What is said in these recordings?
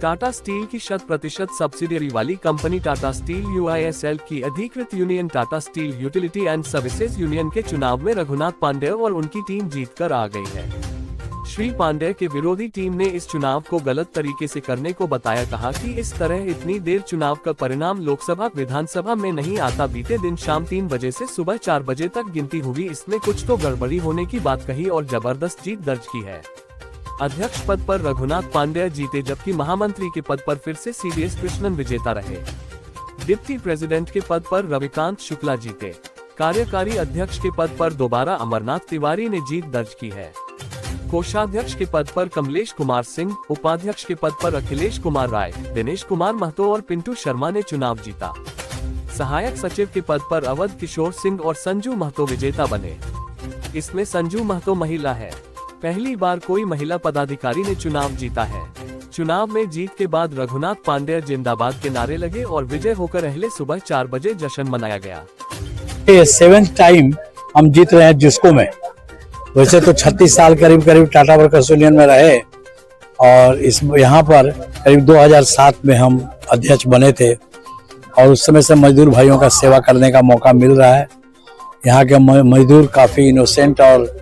Tata steel की 100% subsidiary वाली company Tata steel UISL की अधिकृत union Tata steel utility and services union के चुनाव में रघुनाथ पांडेय और उनकी टीम जीतकर आ गई है। श्री पांडेय के विरोधी टीम ने इस चुनाव को गलत तरीके से करने को बताया, कहा कि इस तरह इतनी देर चुनाव का परिणाम लोकसभा विधानसभा में नहीं आता। बीते दिन शाम 3 बजे से सुबह 4 बजे तक गिनती हुई, इसमें कुछ तो गड़बड़ी होने की बात कही और जबरदस्त जीत दर्ज की है। अध्यक्ष पद पर रघुनाथ पांडेय जीते, जबकि महामंत्री के पद पर फिर से सीडीएस कृष्णन विजेता रहे। डिप्टी प्रेसिडेंट के पद पर रविकांत शुक्ला जीते। कार्यकारी अध्यक्ष के पद पर दोबारा अमरनाथ तिवारी ने जीत दर्ज की है। कोषाध्यक्ष के पद पर कमलेश कुमार सिंह, उपाध्यक्ष के पद पर अखिलेश कुमार राय, दिनेश कुमार महतो और पिंटू शर्मा ने चुनाव जीता। सहायक सचिव के पद पर अवध किशोर सिंह और संजू महतो विजेता बने। इसमें संजू महतो महिला है। पहली बार कोई महिला पदाधिकारी ने चुनाव जीता है। चुनाव में जीत के बाद रघुनाथ पांडेय जिंदाबाद के नारे लगे और विजय होकर अहले सुबह 4 बजे जश्न मनाया गया। 7th टाइम हम जीत रहे हैं जिसको में। वैसे तो 36 साल करीब टाटा वर्कर्स यूनियन में रहे और यहाँ पर करीब 2007 में हम अध्यक्ष बने थे और उस समय से मजदूर भाइयों का सेवा करने का मौका मिल रहा है। यहाँ के मजदूर काफी इनोसेंट और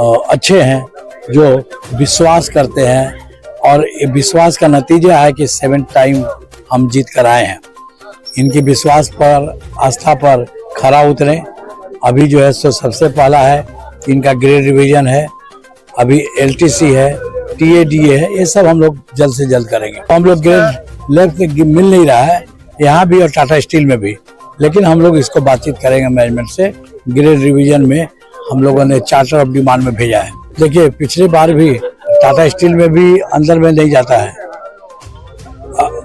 अच्छे हैं, जो विश्वास करते हैं और विश्वास का नतीजा है कि 7th टाइम हम जीत कर आए हैं। इनके विश्वास पर, आस्था पर खरा उतरे। अभी जो है सो सबसे पहला है कि इनका ग्रेड रिवीजन है, अभी एलटीसी है, टीएडीए है, ये सब हम लोग जल्द से जल्द करेंगे। हम लोग ग्रेड लेवल मिल नहीं रहा है यहाँ भी और टाटा स्टील में भी, लेकिन हम लोग इसको बातचीत करेंगे मैनेजमेंट से। ग्रेड रिवीजन में हम लोगों ने चार्टर ऑफ डिमांड में भेजा है। देखिए पिछली बार भी टाटा स्टील में भी अंदर में नहीं जाता है,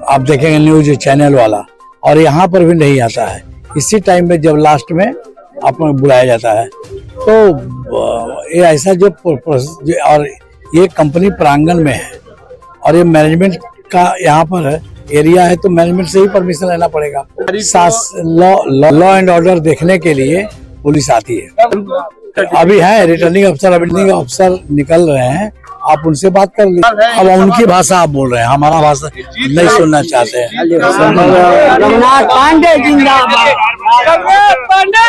आप देखेंगे न्यूज चैनल वाला, और यहाँ पर भी नहीं आता है। इसी टाइम में जब लास्ट में आपको बुलाया जाता है, तो ये ऐसा जो और ये कंपनी प्रांगण में है और ये मैनेजमेंट का यहाँ पर एरिया है, तो मैनेजमेंट से ही परमिशन लेना पड़ेगा। लॉ एंड ऑर्डर देखने के लिए पुलिस आती है। अभी है रिटर्निंग अफसर निकल रहे हैं, आप उनसे बात कर लीजिए। अब उनकी भाषा आप बोल रहे हैं, हमारा भाषा नहीं सुनना चाहते हैं। रघुनाथ पांडेय जिंदाबाद,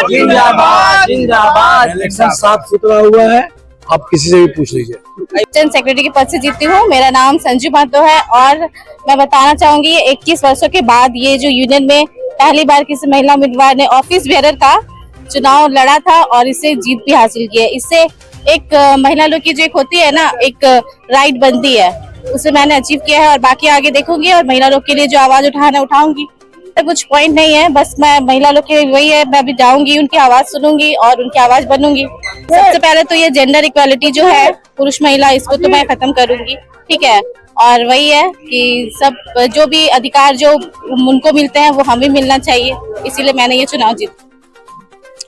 जिंदाबाद, जिंदाबाद। इलेक्शन साफ सुथरा हुआ है, आप किसी से भी पूछ लीजिए। जनरल सेक्रेटरी के पद से जीती हूँ। मेरा नाम संजू महतो है और मैं बताना चाहूंगी 21 वर्षों के बाद ये जो यूनियन में पहली बार किसी महिला उम्मीदवार ने ऑफिस बेयरर का चुनाव लड़ा था और इससे जीत भी हासिल की है। इससे एक महिला लोग की जो एक होती है ना, एक राइट बनती है, उसे मैंने अचीव किया है और बाकी आगे देखूंगी और महिला लोग के लिए जो आवाज उठाना उठाऊंगी। तो कुछ पॉइंट नहीं है, बस मैं महिला लोग के वही है, मैं भी जाऊंगी, उनकी आवाज सुनूंगी और उनकी आवाज बनूंगी। सबसे पहले तो ये जेंडर इक्वालिटी जो है पुरुष महिला, इसको तो मैं खत्म करूंगी, ठीक है। और वही है कि सब जो भी अधिकार जो उनको मिलते हैं वो हमें मिलना चाहिए, इसीलिए मैंने ये चुनाव जीता।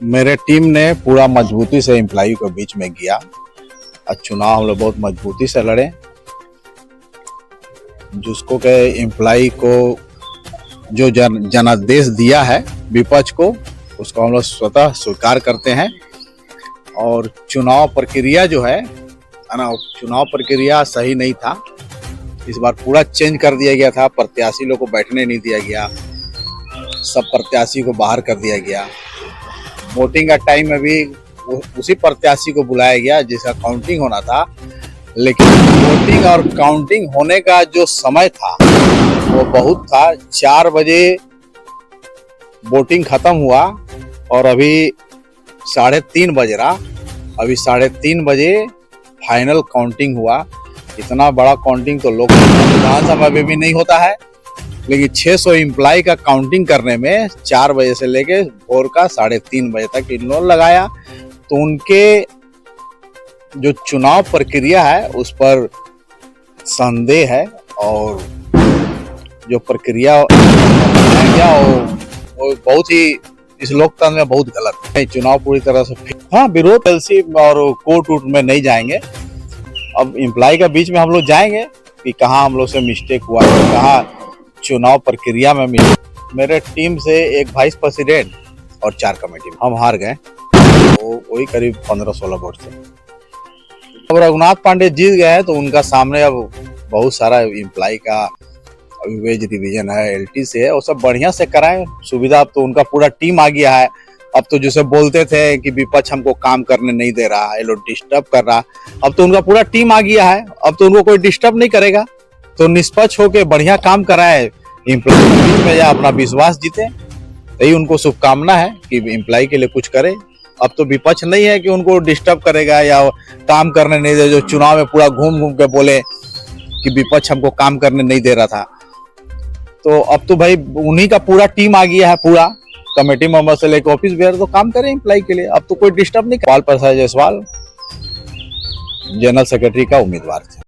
मेरे टीम ने पूरा मजबूती से एम्प्लॉय के बीच में किया और चुनाव हम लोग बहुत मजबूती से लड़े। जिसको के एम्प्लॉय को जो जनादेश दिया है विपक्ष को, उसको हम लोग स्वतः स्वीकार करते हैं। और चुनाव प्रक्रिया जो है ना, चुनाव प्रक्रिया सही नहीं था। इस बार पूरा चेंज कर दिया गया था। प्रत्याशी लोग को बैठने नहीं दिया गया, सब प्रत्याशी को बाहर कर दिया गया। वोटिंग का टाइम में भी उसी प्रत्याशी को बुलाया गया जिसका काउंटिंग होना था, लेकिन वोटिंग और काउंटिंग होने का जो समय था वो बहुत था। 4 बजे वोटिंग खत्म हुआ और अभी 3:30 बज रहा। अभी 3:30 बजे फाइनल काउंटिंग हुआ। इतना बड़ा काउंटिंग तो लोग विधानसभा में भी नहीं होता है, लेकिन 600 एम्प्लॉय का काउंटिंग करने में 4 बजे से लेके भोर का 3:30 बजे तक इन लोग लगाया। तो उनके जो चुनाव प्रक्रिया है उस पर संदेह है और जो प्रक्रिया गया वो बहुत ही इस लोकतंत्र में बहुत गलत है। चुनाव पूरी तरह से हाँ विरोध एलसी और कोर्ट में नहीं जाएंगे। अब एम्प्लॉय के बीच में हम लोग जाएंगे कि कहाँ हम लोग से मिस्टेक हुआ है, कहाँ चुनाव प्रक्रिया में मिले। मेरे टीम से एक वाइस प्रेसिडेंट और 4 कमेटी में हम हार गए, वही करीब 15-16 वोट से। अब रघुनाथ पांडेय जीत गए हैं तो उनका सामने अब बहुत सारा एम्प्लॉय का अभी वेज रिवीजन है, एलटी से है, वो सब बढ़िया से कराएं सुविधा। अब तो उनका पूरा टीम आ गया है। अब तो जैसे बोलते थे कि विपक्ष हमको काम करने नहीं दे रहा, ये लोग डिस्टर्ब कर रहा, अब तो उनका पूरा टीम आ गया है। अब तो उनको कोई डिस्टर्ब नहीं करेगा। तो निष्पक्ष होकर बढ़िया काम कराए, एम्प्लॉय में या अपना विश्वास जीते। यही उनको शुभकामना है कि एम्प्लॉय के लिए कुछ करे। अब तो विपक्ष नहीं है कि उनको डिस्टर्ब करेगा या काम करने नहीं दे, जो चुनाव में पूरा घूम घूम के बोले कि विपक्ष हमको काम करने नहीं दे रहा था। तो अब तो भाई उन्हीं का पूरा टीम आ गया है, पूरा कमेटी मेंबर से लेकर ऑफिस बेयर तो काम करे एम्प्लॉय के लिए। अब तो कोई डिस्टर्ब नहीं। पाल प्रसाद जायसवाल जनरल सेक्रेटरी का उम्मीदवार थे।